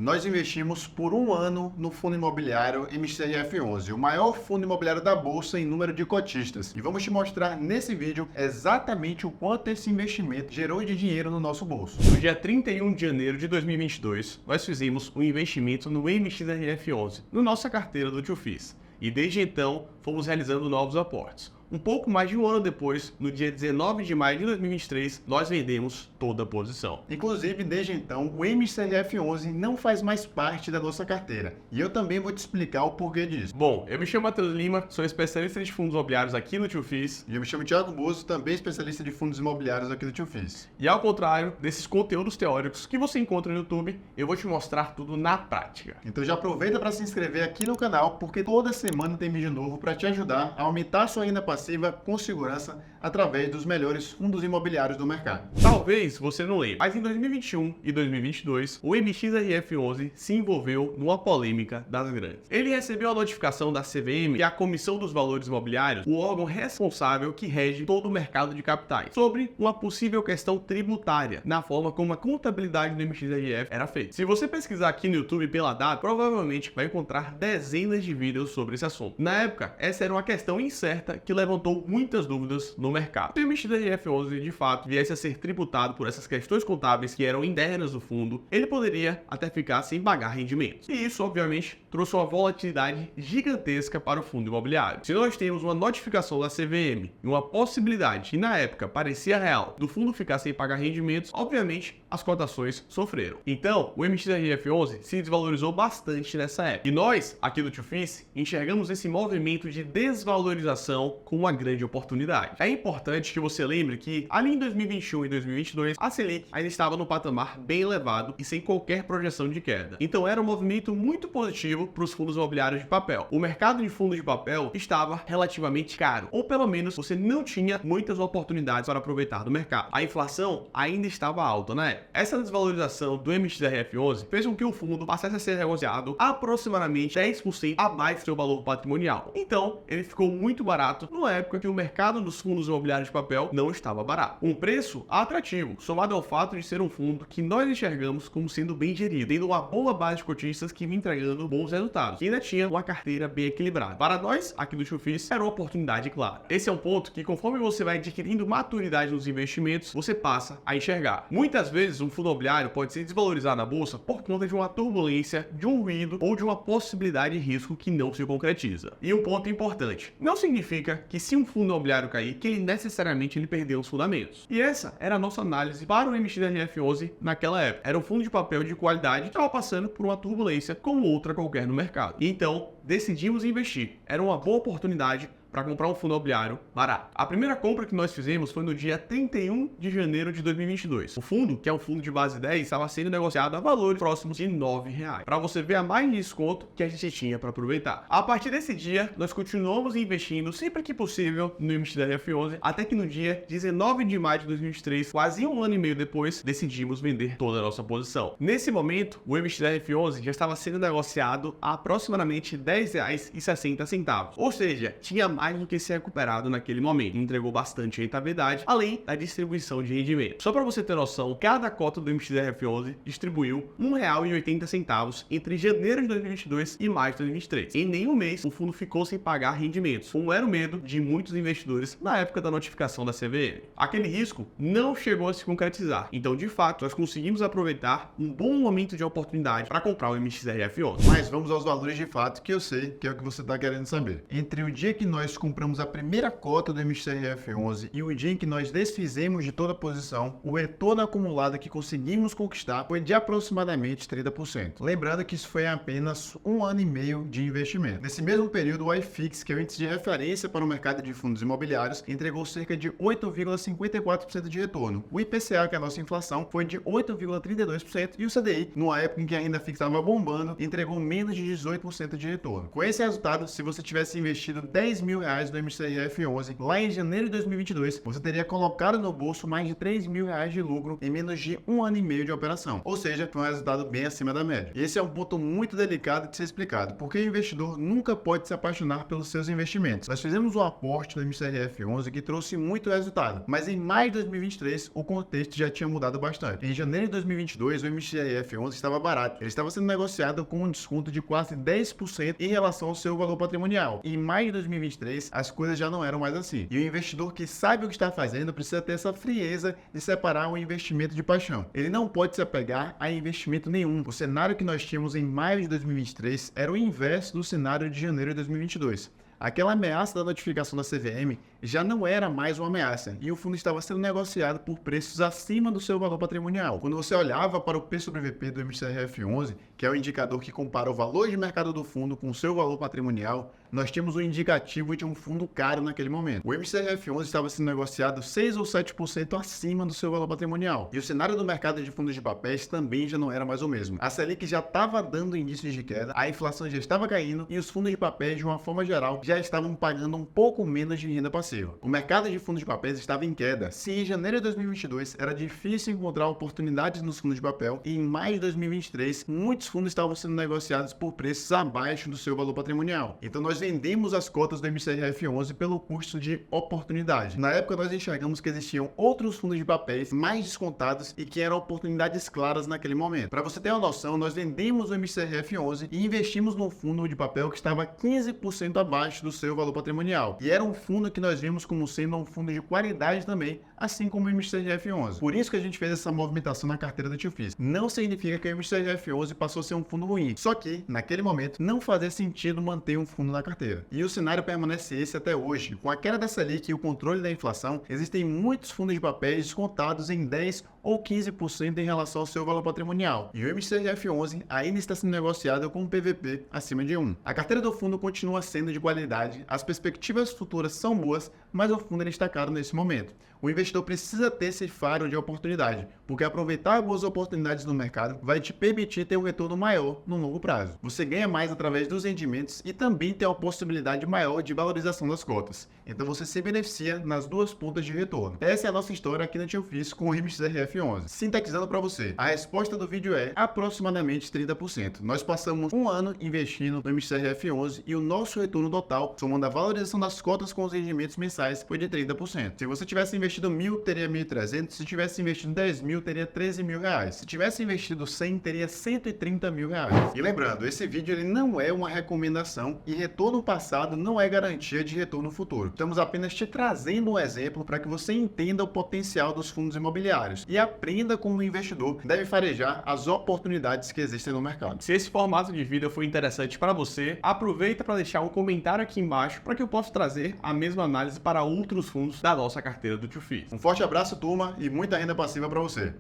Nós investimos por um ano no fundo imobiliário MXRF11, o maior fundo imobiliário da Bolsa em número de cotistas. E vamos te mostrar nesse vídeo exatamente o quanto esse investimento gerou de dinheiro no nosso bolso. No dia 31 de janeiro de 2022, nós fizemos um investimento no MXRF11, na nossa carteira do TwoFiz. E desde então, fomos realizando novos aportes. Um pouco mais de um ano depois, no dia 19 de maio de 2023, nós vendemos toda a posição. Inclusive, desde então, o MXRF11 não faz mais parte da nossa carteira. E eu também vou te explicar o porquê disso. Bom, eu me chamo Matheus Lima, sou especialista de fundos imobiliários aqui no TwoFiz. E eu me chamo Thiago Bozo, também especialista de fundos imobiliários aqui do TwoFiz. E ao contrário desses conteúdos teóricos que você encontra no YouTube, eu vou te mostrar tudo na prática. Então já aproveita para se inscrever aqui no canal, porque toda semana tem vídeo novo para te ajudar a aumentar sua renda passiva com segurança através dos melhores fundos imobiliários do mercado. Talvez você não lembre, mas em 2021 e 2022, o MXRF11 se envolveu numa polêmica das grandes. Ele recebeu a notificação da CVM, que é a Comissão dos Valores Imobiliários, o órgão responsável que rege todo o mercado de capitais, sobre uma possível questão tributária, na forma como a contabilidade do MXRF era feita. Se você pesquisar aqui no YouTube pela data, provavelmente vai encontrar dezenas de vídeos sobre esse assunto. Na época, essa era uma questão incerta que levantou muitas dúvidas no mercado. Se o MXRF11 de fato viesse a ser tributado por essas questões contábeis que eram internas do fundo, ele poderia até ficar sem pagar rendimentos. E isso, obviamente, trouxe uma volatilidade gigantesca para o fundo imobiliário. Se nós temos uma notificação da CVM e uma possibilidade, que na época parecia real, do fundo ficar sem pagar rendimentos, obviamente as cotações sofreram. Então, o MXRF11 se desvalorizou bastante nessa época. E nós, aqui do TwoFiz, enxergamos esse movimento de desvalorização com uma grande oportunidade. É importante que você lembre que, ali em 2021 e 2022, a Selic ainda estava no patamar bem elevado e sem qualquer projeção de queda. Então era um movimento muito positivo para os fundos imobiliários de papel. O mercado de fundos de papel estava relativamente caro, ou pelo menos você não tinha muitas oportunidades para aproveitar do mercado. A inflação ainda estava alta na época. Essa desvalorização do MXRF11 fez com que o fundo passasse a ser negociado aproximadamente 10% abaixo do seu valor patrimonial. Então, ele ficou muito barato numa época que o mercado dos fundos imobiliários de papel não estava barato. Um preço atrativo, somado ao fato de ser um fundo que nós enxergamos como sendo bem gerido, tendo uma boa base de cotistas que vinha entregando bons resultados, e ainda tinha uma carteira bem equilibrada. Para nós, aqui do TwoFiz, era uma oportunidade clara. Esse é um ponto que, conforme você vai adquirindo maturidade nos investimentos, você passa a enxergar. Muitas vezes, um fundo imobiliário pode se desvalorizar na bolsa por conta de uma turbulência, de um ruído ou de uma possibilidade de risco que não se concretiza. E um ponto importante, não significa que se um fundo imobiliário cair, que ele necessariamente perdeu os fundamentos. E essa era a nossa análise para o MXRF11 naquela época. Era um fundo de papel de qualidade que estava passando por uma turbulência como outra qualquer no mercado. E então, decidimos investir. Era uma boa oportunidade para comprar um fundo imobiliário barato. A primeira compra que nós fizemos foi no dia 31 de janeiro de 2022. O fundo, que é um fundo de base 10, estava sendo negociado a valores próximos de R$ 9,00. Para você ver a mais de desconto que a gente tinha para aproveitar. A partir desse dia, nós continuamos investindo sempre que possível no MXRF11, até que no dia 19 de maio de 2023, quase um ano e meio depois, decidimos vender toda a nossa posição. Nesse momento, o MXRF11 já estava sendo negociado a aproximadamente R$ 10,60. Ou seja, tinha mais do que se recuperado naquele momento. Entregou bastante rentabilidade, além da distribuição de rendimento. Só para você ter noção, cada cota do MXRF11 distribuiu R$ 1,80 entre janeiro de 2022 e maio de 2023. Em nenhum mês, o fundo ficou sem pagar rendimentos, como era o medo de muitos investidores na época da notificação da CVM. Aquele risco não chegou a se concretizar. Então, de fato, nós conseguimos aproveitar um bom momento de oportunidade para comprar o MXRF11. Mas vamos aos valores de fato, que eu sei que é o que você está querendo saber. Entre o dia que nós compramos a primeira cota do MXRF11 e o dia em que nós desfizemos de toda a posição, o retorno acumulado que conseguimos conquistar foi de aproximadamente 30%. Lembrando que isso foi apenas um ano e meio de investimento. Nesse mesmo período, o IFIX, que é o índice de referência para o mercado de fundos imobiliários, entregou cerca de 8,54% de retorno. O IPCA, que é a nossa inflação, foi de 8,32% e o CDI, numa época em que a renda fixa estava bombando, entregou menos de 18% de retorno. Com esse resultado, se você tivesse investido R$ 10.000 reais do MCRF11 lá em janeiro de 2022, você teria colocado no bolso mais de 3 mil reais de lucro em menos de 1 ano e meio de operação. Ou seja, foi um resultado bem acima da média. E esse é um ponto muito delicado de ser explicado, porque o investidor nunca pode se apaixonar pelos seus investimentos. Nós fizemos um aporte no MCRF11 que trouxe muito resultado, mas em maio de 2023 o contexto já tinha mudado bastante. Em janeiro de 2022 o MCRF11 estava barato. Ele estava sendo negociado com um desconto de quase 10% em relação ao seu valor patrimonial. Em maio de 2023 as coisas já não eram mais assim. E o investidor que sabe o que está fazendo precisa ter essa frieza de separar um investimento de paixão. Ele não pode se apegar a investimento nenhum. O cenário que nós tínhamos em maio de 2023 era o inverso do cenário de janeiro de 2022. Aquela ameaça da notificação da CVM já não era mais uma ameaça e o fundo estava sendo negociado por preços acima do seu valor patrimonial. Quando você olhava para o P sobre VP do MCRF11, que é o indicador que compara o valor de mercado do fundo com o seu valor patrimonial, nós tínhamos um indicativo de um fundo caro naquele momento. O MCRF11 estava sendo negociado 6 ou 7% acima do seu valor patrimonial. E o cenário do mercado de fundos de papéis também já não era mais o mesmo. A Selic já estava dando indícios de queda, a inflação já estava caindo e os fundos de papéis, de uma forma geral, já estavam pagando um pouco menos de renda passiva. O mercado de fundos de papéis estava em queda. Se em janeiro de 2022 era difícil encontrar oportunidades nos fundos de papel, e em maio de 2023 muitos fundos estavam sendo negociados por preços abaixo do seu valor patrimonial. Então nós vendemos as cotas do MCRF11 pelo custo de oportunidade. Na época nós enxergamos que existiam outros fundos de papéis mais descontados e que eram oportunidades claras naquele momento. Para você ter uma noção, nós vendemos o MCRF11 e investimos num fundo de papel que estava 15% abaixo do seu valor patrimonial. E era um fundo que nós vimos como sendo um fundo de qualidade também, assim como o MCRF11. Por isso que a gente fez essa movimentação na carteira do Tio Fis. Não significa que o MCRF11 passou a ser um fundo ruim, só que, naquele momento, não fazia sentido manter um fundo na carteira. E o cenário permanece esse até hoje. Com a queda da Selic e o controle da inflação, existem muitos fundos de papéis descontados em 10 ou 15% em relação ao seu valor patrimonial. E o MCRF11 ainda está sendo negociado com um PVP acima de 1. A carteira do fundo continua sendo de qualidade, as perspectivas futuras são boas, mas o fundo está caro nesse momento. O investidor precisa ter esse faro de oportunidade, porque aproveitar boas oportunidades no mercado vai te permitir ter um retorno maior no longo prazo. Você ganha mais através dos rendimentos e também tem uma possibilidade maior de valorização das cotas. Então você se beneficia nas duas pontas de retorno. Essa é a nossa história aqui na Tio Fis com o MCRF11. Sintetizando para você, a resposta do vídeo é aproximadamente 30%. Nós passamos um ano investindo no MCRF11 e o nosso retorno total, somando a valorização das cotas com os rendimentos mensais, foi de 30%. Se você tivesse investido 1.000, teria 1.300. Se tivesse investido 10 mil, teria 13 mil reais. Se tivesse investido 100, teria 130 mil reais. E lembrando, esse vídeo ele não é uma recomendação e retorno passado não é garantia de retorno futuro. Estamos apenas te trazendo um exemplo para que você entenda o potencial dos fundos imobiliários e aprenda como o investidor deve farejar as oportunidades que existem no mercado. Se esse formato de vídeo foi interessante para você, aproveita para deixar um comentário aqui embaixo para que eu possa trazer a mesma análise para outros fundos da nossa carteira do Tio Fis. Um forte abraço, turma, e muita renda passiva para você.